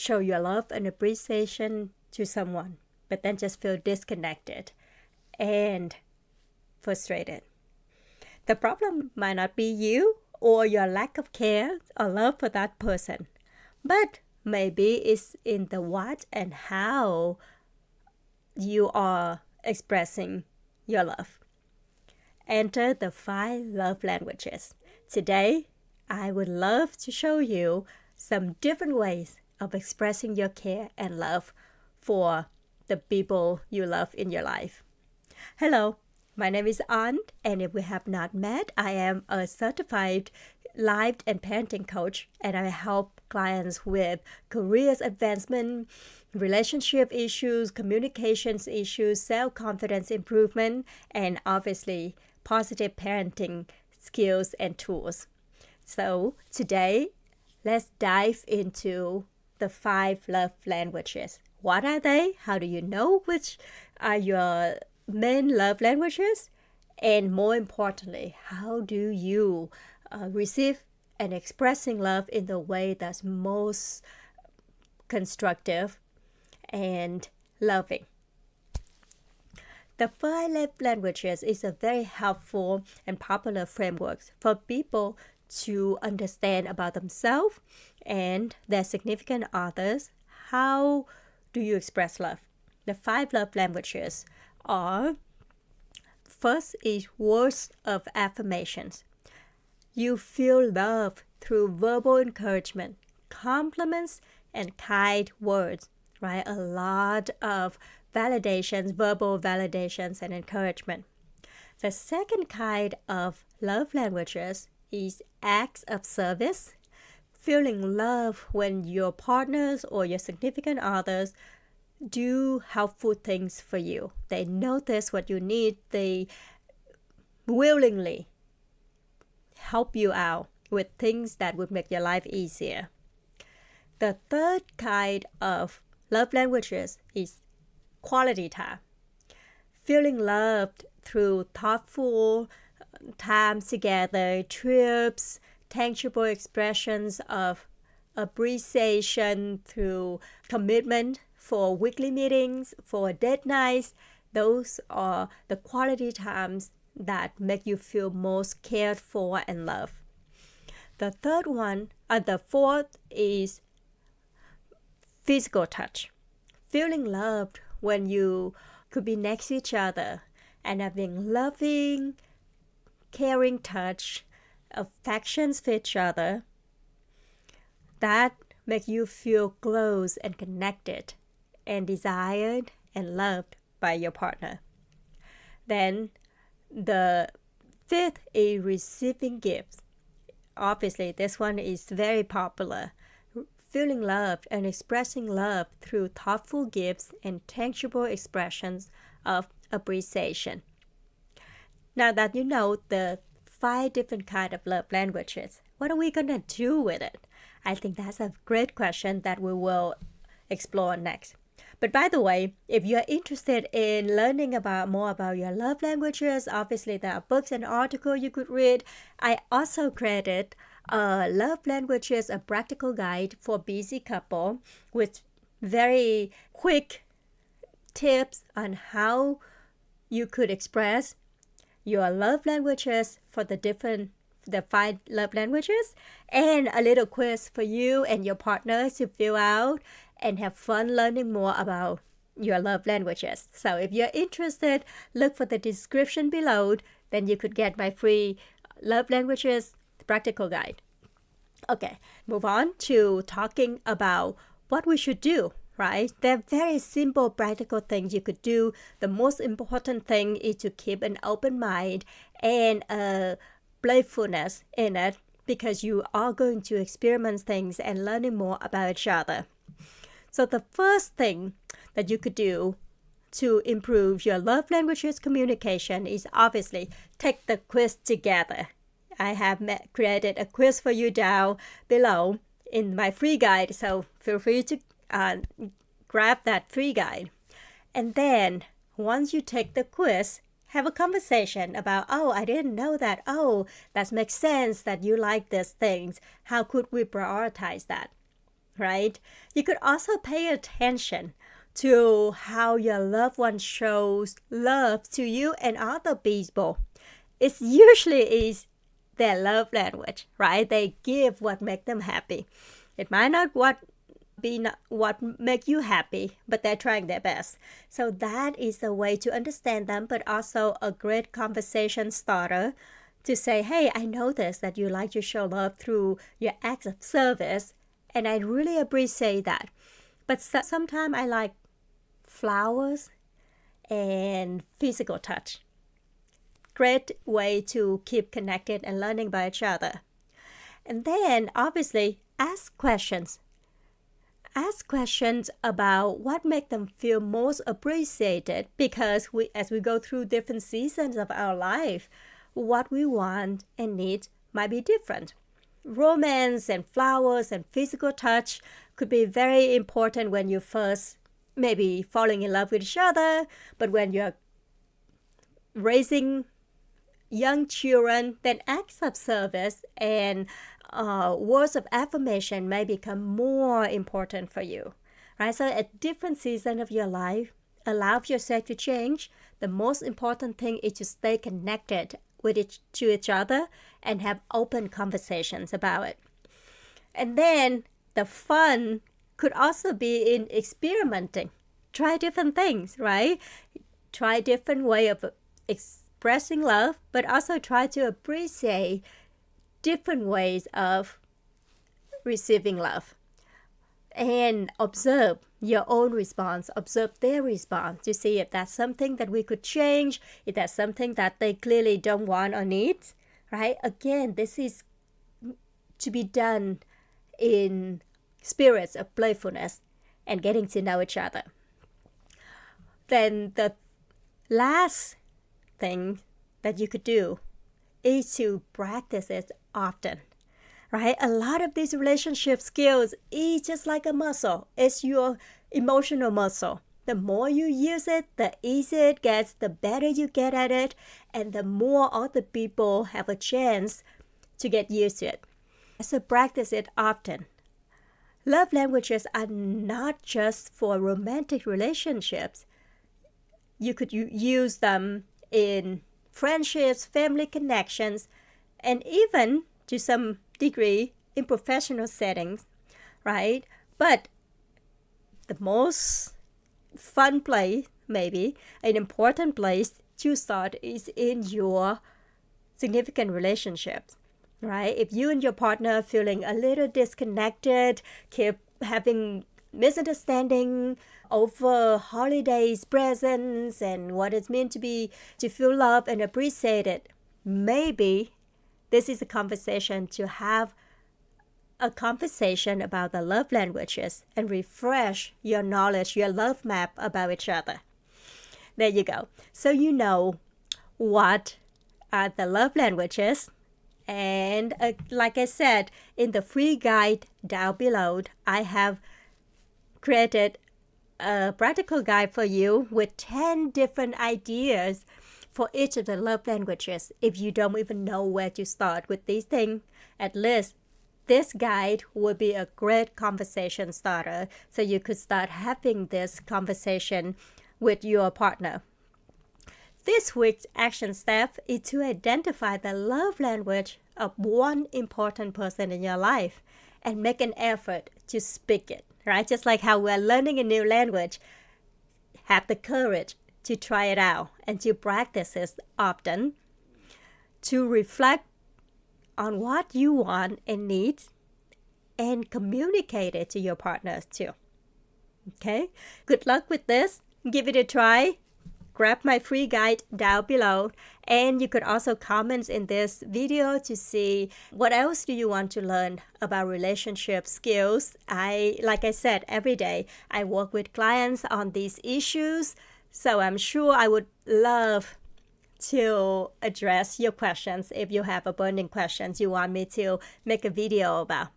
show your love and appreciation to someone, but then just feel disconnected and frustrated. The problem might not be you or your lack of care or love for that person, but maybe it's in the what and how you are expressing your love. Enter the 5 love languages. Today, I would love to show you some different ways of expressing your care and love for the people you love in your life. Hello, my name is An, and if we have not met, I am a certified life and parenting coach, and I help clients with career advancement, relationship issues, communications issues, self-confidence improvement, and obviously positive parenting skills and tools. So today, let's dive into the 5 love languages. What are they? How do you know which are your main love languages? And more importantly, how do you receive and expressing love in the way that's most constructive and loving? The 5 love languages is a very helpful and popular framework for people to understand about themselves and their significant others. How do you express love? The 5 love languages are: first is words of affirmations. You feel love through verbal encouragement, compliments, and kind words, right? A lot of validations, verbal validations, and encouragement. The second kind of love languages is acts of service. Feeling love when your partners or your significant others do helpful things for you. They notice what you need. They willingly help you out with things that would make your life easier. The third kind of love languages is quality time. Feeling loved through thoughtful times together, trips, tangible expressions of appreciation through commitment for weekly meetings, for date nights. Those are the quality times that make you feel most cared for and loved. The fourth is physical touch. Feeling loved when you could be next to each other and having loving, caring touch, affections for each other. That make you feel close and connected and desired and loved by your partner. Then the fifth is receiving gifts. Obviously, this one is very popular. Feeling loved and expressing love through thoughtful gifts and tangible expressions of appreciation. Now that you know the 5 different kinds of love languages, what are we going to do with it? I think that's a great question that we will explore next. But by the way, if you're interested in learning more about your love languages, obviously there are books and articles you could read. I also created Love Languages, a practical guide for busy couple with very quick tips on how you could express your love languages for the 5 love languages, and a little quiz for you and your partner to fill out and have fun learning more about your love languages. So if you're interested, look for the description below, then you could get my free love languages practical guide. Okay, move on to talking about what we should do, right? They're very simple, practical things you could do. The most important thing is to keep an open mind and playfulness in it, because you are going to experiment things and learning more about each other. So the first thing that you could do to improve your love languages communication is obviously take the quiz together. I have created a quiz for you down below in my free guide, so feel free to grab that free guide. And then once you take the quiz, have a conversation about, I didn't know that. That makes sense that you like these things. How could we prioritize that? right? You could also pay attention to how your loved one shows love to you and other people. It usually is their love language, right? They give what makes them happy. It might not be not what make you happy, but they're trying their best. So that is a way to understand them, but also a great conversation starter to say, hey, I noticed that you like to show love through your acts of service, and I really appreciate that. But sometimes I like flowers and physical touch. Great way to keep connected and learning by each other. And then obviously ask questions. Ask questions about what makes them feel most appreciated, because as we go through different seasons of our life, what we want and need might be different. Romance and flowers and physical touch could be very important when you first maybe falling in love with each other, but when you're raising young children, then acts of service and words of affirmation may become more important for you, right? So at different seasons of your life, allow yourself to change. The most important thing is to stay connected to each other and have open conversations about it. And then the fun could also be in experimenting. Try different things, right? Try different way of expressing love, but also try to appreciate different ways of receiving love. And observe your own response, observe their response to see if that's something that we could change, if that's something that they clearly don't want or need, right? Again, this is to be done in spirits of playfulness and getting to know each other. Then the last thing that you could do is to practice it often, right? A lot of these relationship skills is just like a muscle. It's your emotional muscle. The more you use it, the easier it gets, the better you get at it, and the more other people have a chance to get used to it. So practice it often. Love languages are not just for romantic relationships. You could use them in friendships, family connections, and even to some degree in professional settings, right? But the most fun place, maybe an important place to start, is in your significant relationships, right? If you and your partner are feeling a little disconnected, keep having misunderstanding over holidays, presents, and what it's meant to feel loved and appreciated, maybe this is a conversation to have a conversation about the love languages and refresh your knowledge, your love map about each other. There you go. So you know what are the love languages. And like I said, in the free guide down below, I have created a practical guide for you with 10 different ideas for each of the love languages. If you don't even know where to start with these things, at least this guide would be a great conversation starter, so you could start having this conversation with your partner. This week's action step is to identify the love language of one important person in your life and make an effort to speak it, right? Just like how we're learning a new language, have the courage to try it out and to practice it often, to reflect on what you want and need and communicate it to your partners too. Okay? Good luck with this. Give it a try. Grab my free guide down below, and you could also comment in this video to see what else do you want to learn about relationship skills. Like I said, every day I work with clients on these issues, so I'm sure I would love to address your questions if you have a burning questions you want me to make a video about.